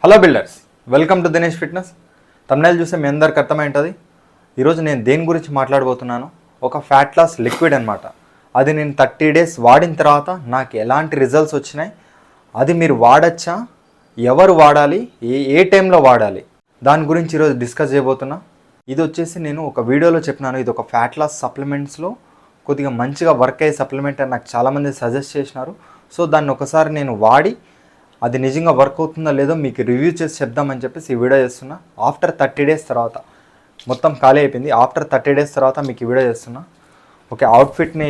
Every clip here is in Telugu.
Hello builders, welcome to Dinesh fitness. Thumbnail చూస్తే మీ అందరికి అర్థమైంటుంది. ఈరోజు నేను దేని గురించి మాట్లాడబోతున్నాను, ఒక ఫ్యాట్ లాస్ లిక్విడ్ అనమాట. అది నేను 30 days వాడిన తర్వాత నాకు ఎలాంటి రిజల్ట్స్ వచ్చినాయి, అది మీరు వాడచ్చా, ఎవరు వాడాలి, ఏ ఏ టైంలో వాడాలి, దాని గురించి ఈరోజు డిస్కస్ చేయబోతున్నా. ఇది వచ్చేసి నేను ఒక వీడియోలో చెప్పినాను, ఇది ఒక ఫ్యాట్ లాస్ సప్లిమెంట్స్లో కొద్దిగా మంచిగా వర్క్ అయ్యే సప్లిమెంట్ అని నాకు చాలామంది సజెస్ట్ చేసినారు. సో దాన్ని ఒకసారి నేను వాడి అది నిజంగా వర్క్ అవుతుందో లేదో మీకు రివ్యూ చేసి చెప్దామని చెప్పేసి ఈ వీడియో చేస్తున్నా. ఆఫ్టర్ 30 days తర్వాత మొత్తం ఖాళీ అయిపోయింది. ఆఫ్టర్ 30 days తర్వాత మీకు ఈ వీడియో చేస్తున్నా. ఓకే, అవుట్ఫిట్ని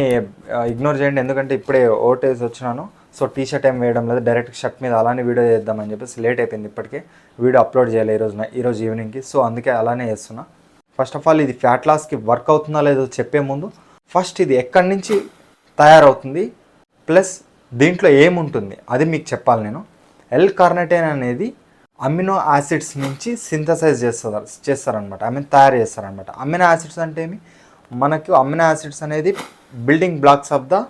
ఇగ్నోర్ చేయండి, ఎందుకంటే ఇప్పుడే ఓటేసి వచ్చినాను. సో టీ షర్ట్ ఏం వేయడం లేదు, డైరెక్ట్ షర్ట్ మీద అలానే వీడియో చేద్దామని చెప్పేసి లేట్ అయిపోయింది. ఇప్పటికే వీడియో అప్లోడ్ చేయాలి ఈరోజు ఈవినింగ్కి. సో అందుకే అలానే చేస్తున్నా. ఫస్ట్ ఆఫ్ ఆల్ ఇది ఫ్యాట్ లాస్కి వర్క్ అవుతుందా లేదో చెప్పే ముందు ఫస్ట్ ఇది ఎక్కడి నుంచి తయారవుతుంది, ప్లస్ దీంట్లో ఏముంటుంది అది మీకు చెప్పాలి నేను. L-కార్నిటిన్ అనేది అమినో యాసిడ్స్ నుంచి సింథసైజ్ చేస్తారనమాట, తయారు చేస్తారనమాట. అమినో యాసిడ్స్ అంటే ఏమి, మనకు అమినో యాసిడ్స్ అనేది building blocks of the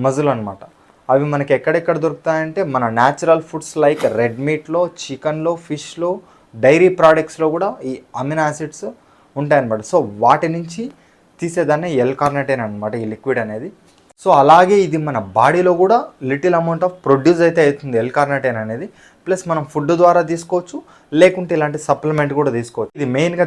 muscle అనమాట. అవి మనకి ఎక్కడెక్కడ దొరుకుతాయంటే మన న్యాచురల్ ఫుడ్స్ లైక్ రెడ్ మీట్లో, చికెన్లో, ఫిష్లో, డైరీ ప్రోడక్ట్స్లో కూడా ఈ అమినో యాసిడ్స్ ఉంటాయన్నమాట. సో వాటి నుంచి తీసేదాన్ని L-కార్నిటిన్ అనమాట ఈ లిక్విడ్ అనేది. సో అలాగే ఇది మన బాడీలో కూడా లిటిల్ అమౌంట్ ఆఫ్ ప్రొడ్యూస్ అయితే అవుతుంది L-కార్నిటిన్ అనేది. ప్లస్ మనం ఫుడ్ ద్వారా తీసుకోవచ్చు, లేకుంటే ఇలాంటి సప్లిమెంట్ కూడా తీసుకోవచ్చు. ఇది మెయిన్గా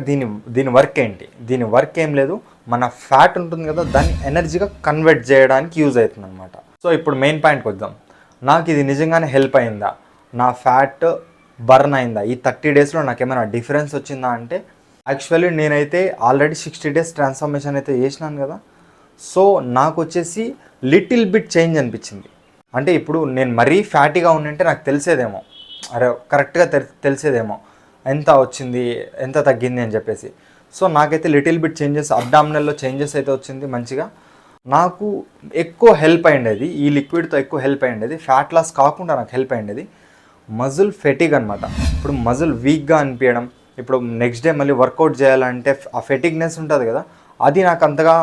దీని వర్క్ ఏంటి, దీని వర్క్ ఏం లేదు, మన ఫ్యాట్ ఉంటుంది కదా దాన్ని ఎనర్జీగా కన్వర్ట్ చేయడానికి యూజ్ అవుతుంది అనమాట. సో ఇప్పుడు మెయిన్ పాయింట్కి వద్దాం. నాకు ఇది నిజంగానే హెల్ప్ అయిందా, నా ఫ్యాట్ బర్న్ అయిందా, ఈ 30 daysలో నాకు ఏమైనా డిఫరెన్స్ వచ్చిందా అంటే, యాక్చువల్లీ నేనైతే ఆల్రెడీ 60 days ట్రాన్స్ఫర్మేషన్ అయితే చేసినాను కదా. సో నాకు వచ్చేసి లిటిల్ బిట్ చేంజ్ అనిపించింది. అంటే ఇప్పుడు నేను మరీ ఫ్యాటీగా ఉన్నంటే నాకు తెలిసేదేమో, అరే కరెక్ట్గా తెలిసేదేమో ఎంత వచ్చింది, ఎంత తగ్గింది అని చెప్పేసి. సో నాకైతే లిటిల్ బిట్ చేంజెస్, అబ్డామినల్లో చేంజెస్ అయితే వచ్చింది మంచిగా. నాకు ఎక్కువ హెల్ప్ అయ్యేది ఈ లిక్విడ్తో, ఎక్కువ హెల్ప్ అయ్యేది ఫ్యాట్ లాస్ కాకుండా నాకు హెల్ప్ అయ్యేది మజిల్ ఫెటిగ్ అనమాట. ఇప్పుడు మజిల్ వీక్గా అనిపించడం, ఇప్పుడు నెక్స్ట్ డే మళ్ళీ వర్కౌట్ చేయాలంటే ఆ ఫెటిగ్నెస్ ఉంటుంది కదా, అది నాకు అంతగా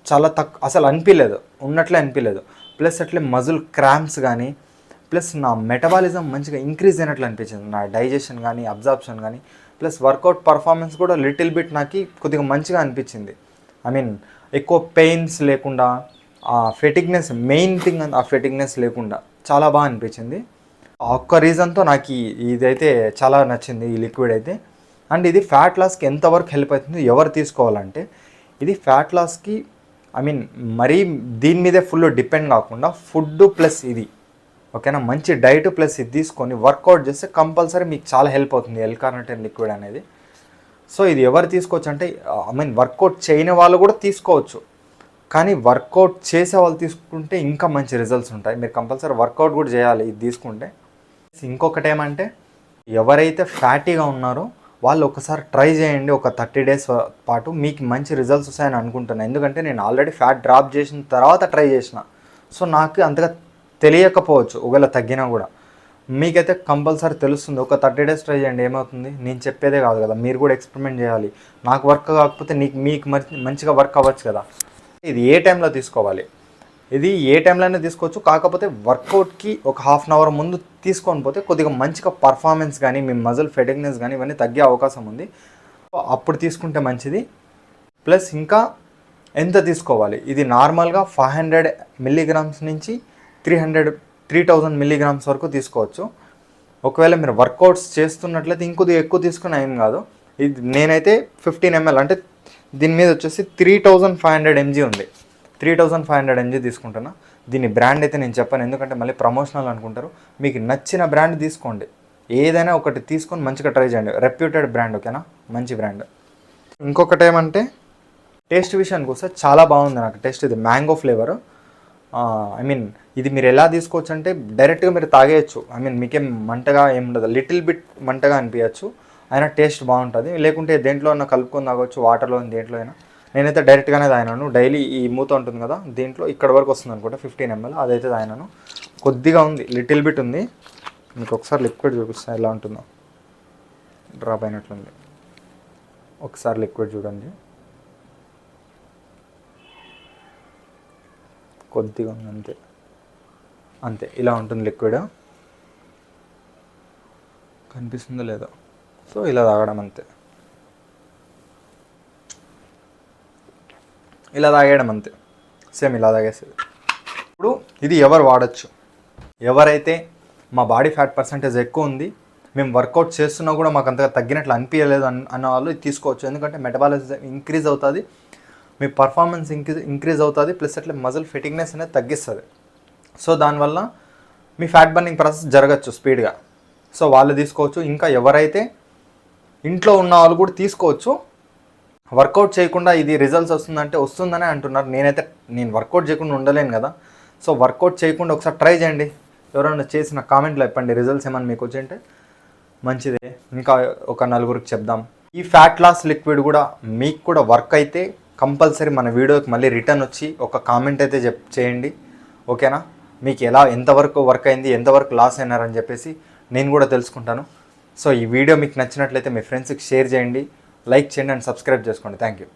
చాలా అసలు అనిపించలేదు, ఉన్నట్లే అనిపించలేదు. ప్లస్ అట్లే మజిల్ క్రాంప్స్ కానీ, ప్లస్ నా మెటబాలిజం మంచిగా ఇంక్రీజ్ అయినట్లు అనిపించింది, నా డైజెషన్ కానీ, అబ్జార్ప్షన్ కానీ, ప్లస్ వర్కౌట్ పర్ఫార్మెన్స్ కూడా లిటిల్ బిట్ నాకు కొద్దిగా మంచిగా అనిపించింది. ఎక్కువ పెయిన్స్ లేకుండా, ఆ ఫెటిగ్నెస్ మెయిన్ థింగ్, ఆ ఫెటిగ్నెస్ లేకుండా చాలా బాగా అనిపించింది. ఒక్క రీజన్తో నాకు ఇదైతే చాలా నచ్చింది ఈ లిక్విడ్ అయితే. అండ్ ఇది ఫ్యాట్ లాస్కి ఎంతవరకు హెల్ప్ అవుతుంది, ఎవరు తీసుకోవాలంటే, ఇది ఫ్యాట్ లాస్కి మరీ దీని మీదే ఫుల్ డిపెండ్ కాకుండా ఫుడ్ ప్లస్ ఇది, ఓకేనా, మంచి డైట్ ప్లస్ ఇది తీసుకొని వర్కౌట్ చేస్తే కంపల్సరీ మీకు చాలా హెల్ప్ అవుతుంది L-కార్నిటిన్ లిక్విడ్ అనేది. సో ఇది ఎవరు తీసుకోవచ్చు అంటే, వర్కౌట్ చేయని వాళ్ళు కూడా తీసుకోవచ్చు, కానీ వర్కౌట్ చేసే వాళ్ళు తీసుకుంటే ఇంకా మంచి రిజల్ట్స్ ఉంటాయి. మీరు కంపల్సరీ వర్కౌట్ కూడా చేయాలి ఇది తీసుకుంటే. ఇంకొకటి ఏమంటే, ఎవరైతే ఫ్యాటీగా ఉన్నారో వాళ్ళు ఒకసారి ట్రై చేయండి, ఒక 30 days పాటు మీకు మంచి రిజల్ట్స్ వస్తాయని అనుకుంటున్నాను. ఎందుకంటే నేను ఆల్రెడీ ఫ్యాట్ డ్రాప్ చేసిన తర్వాత ట్రై చేసిన. సో నాకు అంతగా తెలియకపోవచ్చు, ఒకవేళ తగ్గినా కూడా మీకైతే కంపల్సరీ తెలుస్తుంది. ఒక 30 days ట్రై చేయండి, ఏమవుతుంది, నేను చెప్పేదే కాదు కదా, మీరు కూడా ఎక్స్పెరిమెంట్ చేయాలి. నాకు వర్క్ కాకపోతే మీకు మంచిగా వర్క్ అవ్వచ్చు కదా. ఇది ఏ టైంలో తీసుకోవాలి, ఇది ఏ టైంలోనే తీసుకోవచ్చు, కాకపోతే వర్కౌట్కి ఒక 1/2 hour ముందు తీసుకొని పోతే కొద్దిగా మంచిగా పర్ఫార్మెన్స్ కానీ, మీ మజిల్ ఫెటిగ్నెస్ కానీ ఇవన్నీ తగ్గే అవకాశం ఉంది. అప్పుడు తీసుకుంటే మంచిది. ప్లస్ ఇంకా ఎంత తీసుకోవాలి, ఇది నార్మల్గా 500 milligrams నుంచి 3000 milligrams వరకు తీసుకోవచ్చు. ఒకవేళ మీరు వర్కౌట్స్ చేస్తున్నట్లయితే ఇంకొద్దిగా ఎక్కువ తీసుకుని ఏం కాదు. ఇది నేనైతే 15 ml, అంటే దీని మీద వచ్చేసి 3500 mg ఉంది, 3500 mg తీసుకుంటున్నా. దీని బ్రాండ్ అయితే నేను చెప్పాను, ఎందుకంటే మళ్ళీ ప్రమోషనల్ అనుకుంటారు. మీకు నచ్చిన బ్రాండ్ తీసుకోండి, ఏదైనా ఒకటి తీసుకొని మంచిగా ట్రై చేయండి, రెప్యూటెడ్ బ్రాండ్, ఓకేనా, మంచి బ్రాండ్. ఇంకొకటి ఏమంటే, టేస్ట్ విషయానికి వస్తే చాలా బాగుంది నాకు టేస్ట్. ఇది మ్యాంగో ఫ్లేవర్. ఇది మీరు ఎలా తీసుకోవచ్చు అంటే, డైరెక్ట్గా మీరు తాగేయచ్చు. మీకేం మంటగా ఏమి ఉండదు, లిటిల్ బిట్ మంటగా అనిపించచ్చు, అయినా టేస్ట్ బాగుంటుంది. లేకుంటే దేంట్లో అయినా కలుపుకొని తాగొచ్చు, వాటర్లో దేంట్లో అయినా. నేనైతే డైరెక్ట్గానే తాగినాను. డైలీ ఈ మూత ఉంటుంది కదా, దీంట్లో ఇక్కడ వరకు వస్తుంది అనుకుంటా 15 ml, అదైతే తాగినాను. కొద్దిగా ఉంది, లిటిల్ బిట్ ఉంది. మీకు ఒకసారి లిక్విడ్ చూపిస్తాను ఎలా ఉంటుందో. డ్రాప్ అయినట్లుంది, ఒకసారి లిక్విడ్ చూడండి. కొద్దిగా ఉంది, అంతే అంతే ఇలా ఉంటుంది లిక్విడ్. కనిపిస్తుందో లేదో. సో ఇలా తాగడం అంతే, ఇలా తాగేయడం అంతే, సేమ్ ఇలా తాగేసేది. ఇప్పుడు ఇది ఎవరు వాడచ్చు, ఎవరైతే మా బాడీ ఫ్యాట్ పర్సంటేజ్ ఎక్కువ ఉంది, మేము వర్కౌట్ చేస్తున్నా కూడా మాకు అంతగా తగ్గినట్లు అనిపించలేదు అన్న వాళ్ళు ఇది తీసుకోవచ్చు. ఎందుకంటే మెటబాలిజం ఇంక్రీజ్ అవుతుంది, మీ పర్ఫార్మెన్స్ ఇంక్రీజ్ అవుతుంది, ప్లస్ అట్లా మజిల్ ఫిట్టింగ్నెస్ అనేది తగ్గిస్తుంది. సో దానివల్ల మీ ఫ్యాట్ బర్నింగ్ ప్రాసెస్ జరగచ్చు స్పీడ్గా. సో వాళ్ళు తీసుకోవచ్చు. ఇంకా ఎవరైతే ఇంట్లో ఉన్న వాళ్ళు కూడా తీసుకోవచ్చు. వర్కౌట్ చేయకుండా ఇది రిజల్ట్స్ వస్తుందంటే వస్తుందనే అంటున్నారు. నేను వర్కౌట్ చేయకుండా ఉండలేను కదా. సో వర్కౌట్ చేయకుండా ఒకసారి ట్రై చేయండి. ఎవరైనా చేసిన కామెంట్లో చెప్పండి రిజల్ట్స్ ఏమన్నా మీకు వచ్చింటే మంచిదే, ఇంకా ఒక నలుగురికి చెప్దాం. ఈ ఫ్యాట్ లాస్ లిక్విడ్ కూడా మీకు కూడా వర్క్ అయితే కంపల్సరీ మన వీడియోకి మళ్ళీ రిటర్న్ వచ్చి ఒక కామెంట్ అయితే చేయండి, ఓకేనా? మీకు ఎంతవరకు వర్క్ అయింది, ఎంతవరకు లాస్ అయినారని చెప్పేసి నేను కూడా తెలుసుకుంటాను. సో ఈ వీడియో మీకు నచ్చినట్లయితే మీ ఫ్రెండ్స్కి షేర్ చేయండి, లైక్ చేయండి అండ్ సబ్స్క్రైబ్ చేసుకోండి. Thank you.